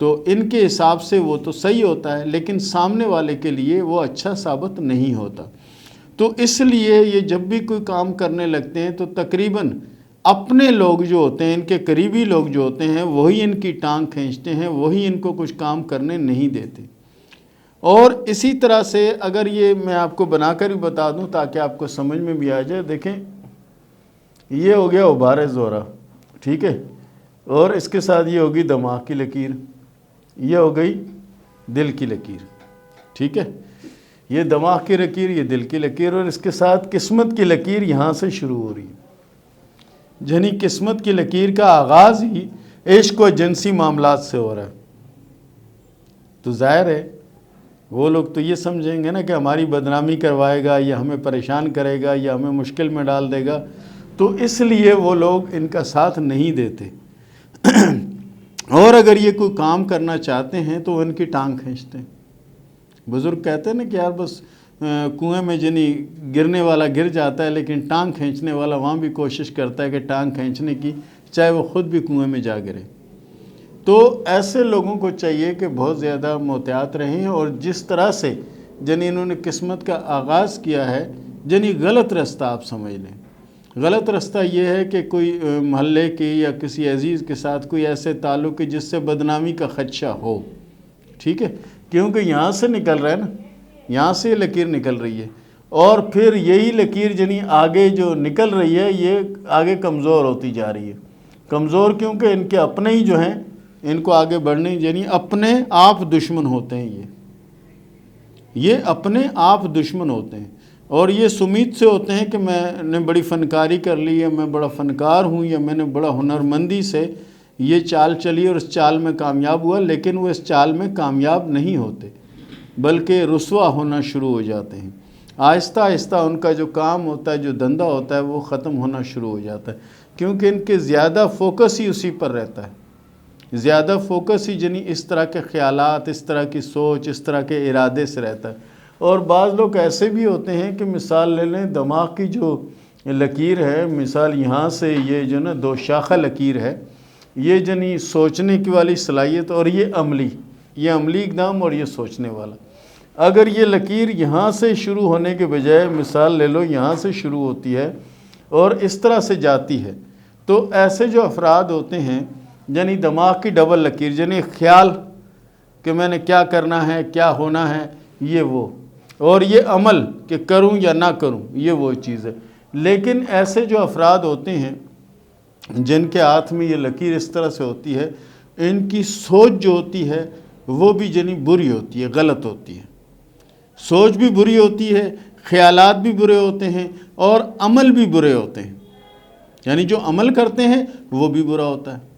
تو ان کے حساب سے وہ تو صحیح ہوتا ہے، لیکن سامنے والے کے لیے وہ اچھا ثابت نہیں ہوتا۔ تو اس لیے یہ جب بھی کوئی کام کرنے لگتے ہیں تو تقریباً اپنے لوگ جو ہوتے ہیں، ان کے قریبی لوگ جو ہوتے ہیں، وہی ان کی ٹانگ کھینچتے ہیں، وہی ان کو کچھ کام کرنے نہیں دیتے۔ اور اسی طرح سے اگر یہ میں آپ کو بنا کر ہی بتا دوں تاکہ آپ کو سمجھ میں بھی آ جائے، دیکھیں یہ ہو گیا عبارِ زہرہ، ٹھیک ہے، اور اس کے ساتھ یہ ہوگی دماغ کی لکیر، یہ ہو گئی دل کی لکیر، ٹھیک ہے، یہ دماغ کی لکیر، یہ دل کی لکیر، اور اس کے ساتھ قسمت کی لکیر یہاں سے شروع ہو رہی ہے۔ یعنی قسمت کی لکیر کا آغاز ہی عشق و جنسی معاملات سے ہو رہا ہے۔ تو ظاہر ہے وہ لوگ تو یہ سمجھیں گے نا کہ ہماری بدنامی کروائے گا یا ہمیں پریشان کرے گا یا ہمیں مشکل میں ڈال دے گا، تو اس لیے وہ لوگ ان کا ساتھ نہیں دیتے۔ اور اگر یہ کوئی کام کرنا چاہتے ہیں تو وہ ان کی ٹانگ کھینچتے ہیں۔ بزرگ کہتے ہیں نا کہ یار بس کنویں میں جنی گرنے والا گر جاتا ہے، لیکن ٹانگ کھینچنے والا وہاں بھی کوشش کرتا ہے کہ ٹانگ کھینچنے کی، چاہے وہ خود بھی کنویں میں جا گرے۔ تو ایسے لوگوں کو چاہیے کہ بہت زیادہ محتاط رہیں، اور جس طرح سے جنی انہوں نے قسمت کا آغاز کیا ہے، جنی غلط رستہ آپ سمجھ لیں۔ غلط رستہ یہ ہے کہ کوئی محلے کی یا کسی عزیز کے ساتھ کوئی ایسے تعلق ہے جس سے بدنامی کا خدشہ ہو، ٹھیک ہے، کیونکہ یہاں سے نکل رہا ہے نا، یہاں سے لکیر نکل رہی ہے، اور پھر یہی لکیر جنی آگے جو نکل رہی ہے یہ آگے کمزور ہوتی جا رہی ہے۔ کمزور کیونکہ ان کے اپنے ہی جو ہیں ان کو آگے بڑھنے، یعنی اپنے آپ دشمن ہوتے ہیں، یہ اپنے آپ دشمن ہوتے ہیں، اور یہ سمید سے ہوتے ہیں کہ میں نے بڑی فنکاری کر لی ہے، میں بڑا فنکار ہوں، یا میں نے بڑا ہنرمندی سے یہ چال چلی اور اس چال میں کامیاب ہوا، لیکن وہ اس چال میں کامیاب نہیں ہوتے بلکہ رسوا ہونا شروع ہو جاتے ہیں۔ آہستہ آہستہ ان کا جو کام ہوتا ہے، جو دھندا ہوتا ہے، وہ ختم ہونا شروع ہو جاتا ہے، کیونکہ ان کے زیادہ فوکس ہی اسی پر رہتا ہے، زیادہ فوکس ہی جنی اس طرح کے خیالات، اس طرح کی سوچ، اس طرح کے ارادے سے رہتا ہے۔ اور بعض لوگ ایسے بھی ہوتے ہیں کہ مثال لے لیں، دماغ کی جو لکیر ہے، مثال یہاں سے یہ جو نا دو شاخہ لکیر ہے، یہ جنی سوچنے کی والی صلاحیت، اور یہ عملی اقدام، اور یہ سوچنے والا۔ اگر یہ لکیر یہاں سے شروع ہونے کے بجائے مثال لے لو یہاں سے شروع ہوتی ہے اور اس طرح سے جاتی ہے، تو ایسے جو افراد ہوتے ہیں یعنی دماغ کی ڈبل لکیر، یعنی خیال کہ میں نے کیا کرنا ہے، کیا ہونا ہے، یہ وہ، اور یہ عمل کہ کروں یا نہ کروں، یہ وہ چیز ہے۔ لیکن ایسے جو افراد ہوتے ہیں جن کے ہاتھ میں یہ لکیر اس طرح سے ہوتی ہے، ان کی سوچ جو ہوتی ہے وہ بھی جنی بری ہوتی ہے، غلط ہوتی ہے، سوچ بھی بری ہوتی ہے، خیالات بھی برے ہوتے ہیں، اور عمل بھی برے ہوتے ہیں، یعنی جو عمل کرتے ہیں وہ بھی برا ہوتا ہے۔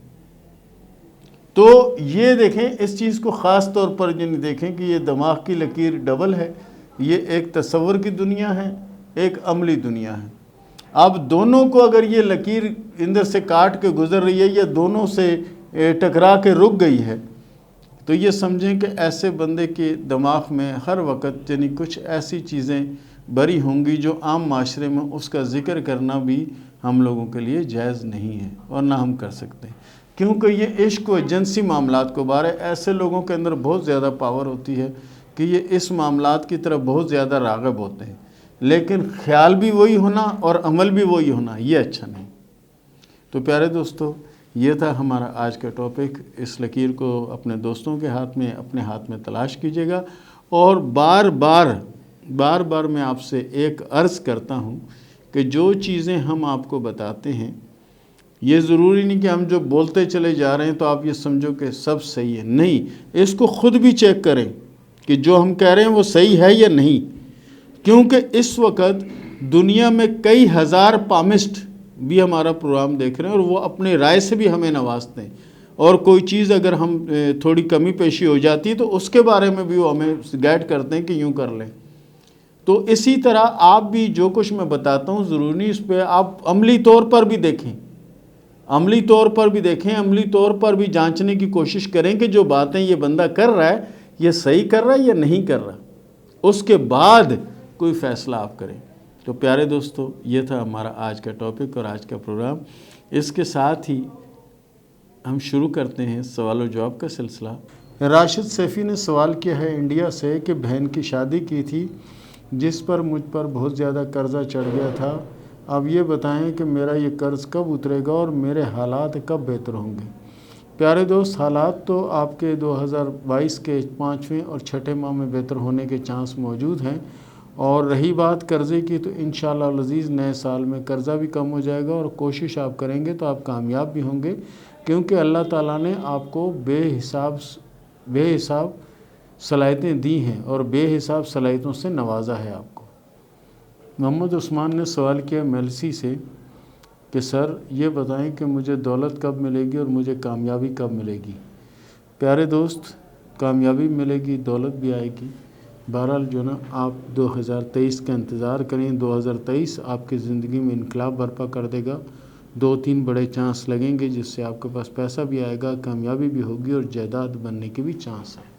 تو یہ دیکھیں اس چیز کو خاص طور پر جن دیکھیں کہ یہ دماغ کی لکیر ڈبل ہے، یہ ایک تصور کی دنیا ہے، ایک عملی دنیا ہے۔ اب دونوں کو اگر یہ لکیر اندر سے کاٹ کے گزر رہی ہے یا دونوں سے ٹکرا کے رک گئی ہے، تو یہ سمجھیں کہ ایسے بندے کے دماغ میں ہر وقت یعنی کچھ ایسی چیزیں بری ہوں گی جو عام معاشرے میں اس کا ذکر کرنا بھی ہم لوگوں کے لیے جائز نہیں ہے اور نہ ہم کر سکتے، کیونکہ یہ عشق و جنسی معاملات کو بارے ایسے لوگوں کے اندر بہت زیادہ پاور ہوتی ہے کہ یہ اس معاملات کی طرف بہت زیادہ راغب ہوتے ہیں، لیکن خیال بھی وہی ہونا اور عمل بھی وہی ہونا یہ اچھا نہیں۔ تو پیارے دوستو، یہ تھا ہمارا آج کا ٹاپک۔ اس لکیر کو اپنے دوستوں کے ہاتھ میں، اپنے ہاتھ میں تلاش کیجیے گا، اور بار بار میں آپ سے ایک عرض کرتا ہوں کہ جو چیزیں ہم آپ کو بتاتے ہیں یہ ضروری نہیں کہ ہم جو بولتے چلے جا رہے ہیں تو آپ یہ سمجھو کہ سب صحیح ہے، نہیں، اس کو خود بھی چیک کریں کہ جو ہم کہہ رہے ہیں وہ صحیح ہے یا نہیں، کیونکہ اس وقت دنیا میں کئی ہزار پامسٹ بھی ہمارا پروگرام دیکھ رہے ہیں اور وہ اپنے رائے سے بھی ہمیں نوازتے ہیں، اور کوئی چیز اگر ہم تھوڑی کمی پیشی ہو جاتی ہے تو اس کے بارے میں بھی وہ ہمیں گائیڈ کرتے ہیں کہ یوں کر لیں۔ تو اسی طرح آپ بھی جو کچھ میں بتاتا ہوں ضروری نہیں اس پہ آپ عملی طور پر بھی دیکھیں، عملی طور پر بھی جانچنے کی کوشش کریں کہ جو باتیں یہ بندہ کر رہا ہے یہ صحیح کر رہا ہے یا نہیں کر رہا، اس کے بعد کوئی فیصلہ آپ کریں۔ تو پیارے دوستو، یہ تھا ہمارا آج کا ٹاپک اور آج کا پروگرام۔ اس کے ساتھ ہی ہم شروع کرتے ہیں سوال و جواب کا سلسلہ۔ راشد سیفی نے سوال کیا ہے انڈیا سے کہ بہن کی شادی کی تھی جس پر مجھ پر بہت زیادہ قرضہ چڑھ گیا تھا، اب یہ بتائیں کہ میرا یہ قرض کب اترے گا اور میرے حالات کب بہتر ہوں گے؟ پیارے دوست، حالات تو آپ کے 2022 کے 5ویں اور 6ٹھے ماہ میں بہتر ہونے کے چانس موجود ہیں، اور رہی بات قرضے کی تو انشاءاللہ العزیز نئے سال میں قرضہ بھی کم ہو جائے گا، اور کوشش آپ کریں گے تو آپ کامیاب بھی ہوں گے، کیونکہ اللہ تعالیٰ نے آپ کو بے حساب صلاحیتیں دی ہیں اور بے حساب صلاحیتوں سے نوازا ہے آپ کو۔ محمد عثمان نے سوال کیا میلسی سے کہ سر یہ بتائیں کہ مجھے دولت کب ملے گی اور مجھے کامیابی کب ملے گی؟ پیارے دوست، کامیابی ملے گی، دولت بھی آئے گی۔ بہرحال جو نا آپ 2023 کا انتظار کریں۔ 2023 آپ کی زندگی میں انقلاب برپا کر دے گا۔ 2-3 بڑے چانس لگیں گے جس سے آپ کے پاس پیسہ بھی آئے گا، کامیابی بھی ہوگی اور جائیداد بننے کے بھی چانس ہیں۔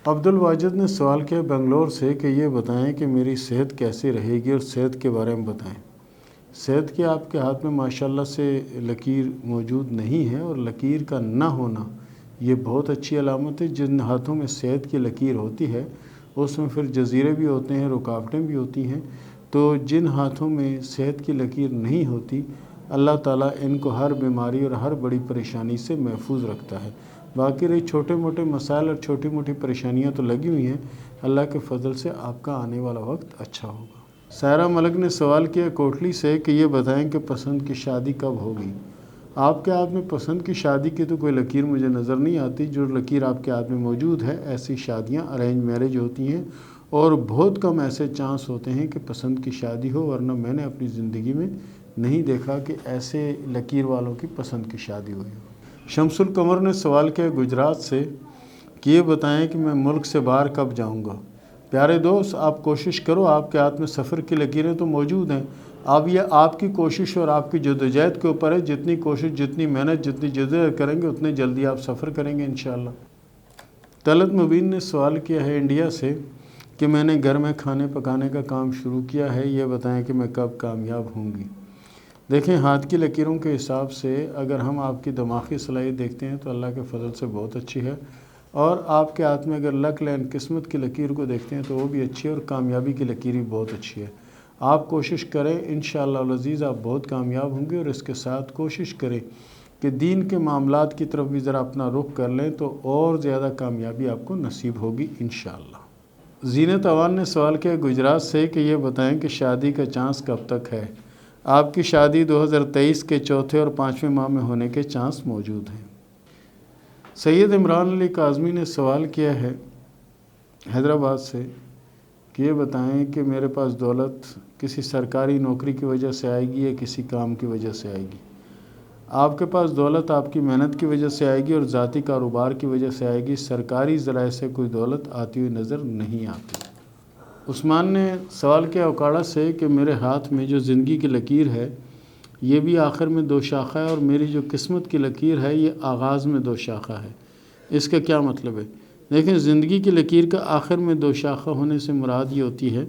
عبد الواجد نے سوال کیا بنگلور سے کہ یہ بتائیں کہ میری صحت کیسی رہے گی اور صحت کے بارے میں بتائیں۔ صحت کے آپ کے ہاتھ میں ماشاءاللہ سے لکیر موجود نہیں ہے، اور لکیر کا نہ ہونا یہ بہت اچھی علامت ہے۔ جن ہاتھوں میں صحت کی لکیر ہوتی ہے اس میں پھر جزیرے بھی ہوتے ہیں، رکاوٹیں بھی ہوتی ہیں۔ تو جن ہاتھوں میں صحت کی لکیر نہیں ہوتی، اللہ تعالیٰ ان کو ہر بیماری اور ہر بڑی پریشانی سے محفوظ رکھتا ہے۔ باقی رہی چھوٹے موٹے مسائل اور چھوٹی موٹی پریشانیاں تو لگی ہوئی ہیں، اللہ کے فضل سے آپ کا آنے والا وقت اچھا ہوگا۔ سائرہ ملک نے سوال کیا کوٹلی سے کہ یہ بتائیں کہ پسند کی شادی کب ہوگی؟ آپ کے ہاتھ میں پسند کی شادی کی تو کوئی لکیر مجھے نظر نہیں آتی۔ جو لکیر آپ کے ہاتھ میں موجود ہے ایسی شادیاں ارینج میرج ہوتی ہیں، اور بہت کم ایسے چانس ہوتے ہیں کہ پسند کی شادی ہو، ورنہ میں نے اپنی زندگی میں نہیں دیکھا کہ ایسے لکیر والوں کی پسند کی شادی ہوئی ہو۔ شمس القمر نے سوال کیا گجرات سے کہ یہ بتائیں کہ میں ملک سے باہر کب جاؤں گا؟ پیارے دوست، آپ کوشش کرو، آپ کے ہاتھ میں سفر کی لکیریں تو موجود ہیں، اب یہ آپ کی کوشش اور آپ کی جدوجہد کے اوپر ہے۔ جتنی کوشش، جتنی محنت، جتنی جدوجہد کریں گے اتنے جلدی آپ سفر کریں گے انشاءاللہ۔ طلعت مبین نے سوال کیا ہے انڈیا سے کہ میں نے گھر میں کھانے پکانے کا کام شروع کیا ہے، یہ بتائیں کہ میں کب کامیاب ہوں گی؟ دیکھیں، ہاتھ کی لکیروں کے حساب سے اگر ہم آپ کی دماغی صلاحیت دیکھتے ہیں تو اللہ کے فضل سے بہت اچھی ہے، اور آپ کے ہاتھ میں اگر لک لین قسمت کی لکیر کو دیکھتے ہیں تو وہ بھی اچھی ہے، اور کامیابی کی لکیر بھی بہت اچھی ہے۔ آپ کوشش کریں، انشاءاللہ العزیز آپ بہت کامیاب ہوں گے، اور اس کے ساتھ کوشش کریں کہ دین کے معاملات کی طرف بھی ذرا اپنا رخ کر لیں تو اور زیادہ کامیابی آپ کو نصیب ہوگی انشاءاللہ۔ زینت اوان نے سوال کیا گجرات سے کہ یہ بتائیں کہ شادی کا چانس کب تک ہے؟ آپ کی شادی 2023 کے 4تھے اور 5ویں ماہ میں ہونے کے چانس موجود ہیں۔ سید عمران علی کاظمی نے سوال کیا ہے حیدرآباد سے کہ یہ بتائیں کہ میرے پاس دولت کسی سرکاری نوکری کی وجہ سے آئے گی یا کسی کام کی وجہ سے آئے گی؟ آپ کے پاس دولت آپ کی محنت کی وجہ سے آئے گی اور ذاتی کاروبار کی وجہ سے آئے گی، سرکاری ذرائع سے کوئی دولت آتی ہوئی نظر نہیں آتی۔ عثمان نے سوال کیا اوکاڑا سے کہ میرے ہاتھ میں جو زندگی کی لکیر ہے یہ بھی آخر میں 2 شاخہ ہے، اور میری جو قسمت کی لکیر ہے یہ آغاز میں 2 شاخہ ہے، اس کا کیا مطلب ہے؟ دیکھیں، زندگی کی لکیر کا آخر میں 2 شاخہ ہونے سے مراد یہ ہوتی ہے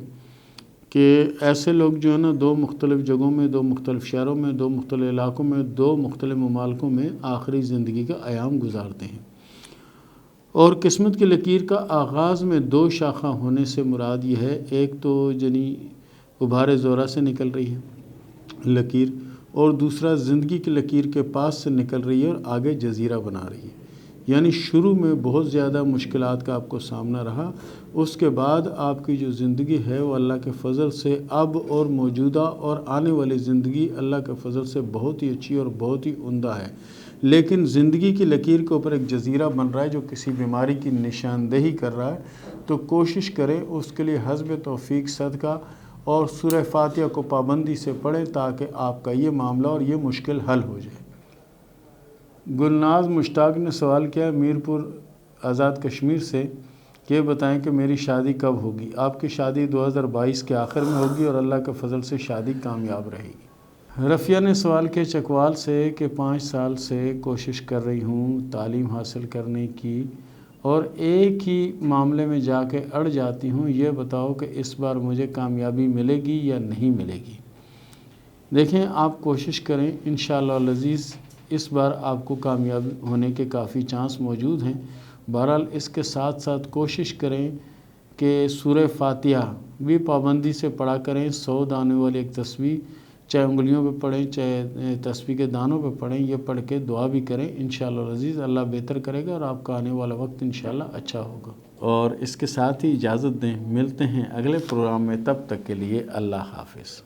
کہ ایسے لوگ جو ہے نا 2 مختلف جگہوں میں، 2 مختلف شہروں میں، 2 مختلف علاقوں میں، 2 مختلف ممالکوں میں آخری زندگی کا ایام گزارتے ہیں، اور قسمت کی لکیر کا آغاز میں 2 شاخہ ہونے سے مراد یہ ہے، ایک تو جنی ابھارے زورہ سے نکل رہی ہے لکیر، اور دوسرا زندگی کی لکیر کے پاس سے نکل رہی ہے اور آگے جزیرہ بنا رہی ہے۔ یعنی شروع میں بہت زیادہ مشکلات کا آپ کو سامنا رہا، اس کے بعد آپ کی جو زندگی ہے وہ اللہ کے فضل سے اب اور موجودہ اور آنے والی زندگی اللہ کے فضل سے بہت ہی اچھی اور بہت ہی عمدہ ہے۔ لیکن زندگی کی لکیر کے اوپر ایک جزیرہ بن رہا ہے جو کسی بیماری کی نشاندہی کر رہا ہے، تو کوشش کریں اس کے لیے حسب توفیق صدقہ اور سورہ فاتحہ کو پابندی سے پڑھیں تاکہ آپ کا یہ معاملہ اور یہ مشکل حل ہو جائے۔ گلناز مشتاق نے سوال کیا میرپور آزاد کشمیر سے کہ بتائیں کہ میری شادی کب ہوگی؟ آپ کی شادی 2022 کے آخر میں ہوگی اور اللہ کے فضل سے شادی کامیاب رہے گی۔ رفیہ نے سوال کیا چکوال سے کہ 5 سال سے کوشش کر رہی ہوں تعلیم حاصل کرنے کی، اور ایک ہی معاملے میں جا کے اڑ جاتی ہوں، یہ بتاؤ کہ اس بار مجھے کامیابی ملے گی یا نہیں ملے گی؟ دیکھیں، آپ کوشش کریں، انشاءاللہ العزیز اس بار آپ کو کامیاب ہونے کے کافی چانس موجود ہیں۔ بہرحال اس کے ساتھ ساتھ کوشش کریں کہ سورہ فاتحہ بھی پابندی سے پڑھا کریں۔ 100 دانے والی ایک تسبیح چاہے انگلیوں پہ پڑھیں چاہے تسبیح کے دانوں پہ پڑھیں، یہ پڑھ کے دعا بھی کریں۔ انشاءاللہ العزیز اللہ بہتر کرے گا اور آپ کا آنے والا وقت انشاءاللہ اچھا ہوگا۔ اور اس کے ساتھ ہی اجازت دیں، ملتے ہیں اگلے پروگرام میں، تب تک کے لیے اللہ حافظ۔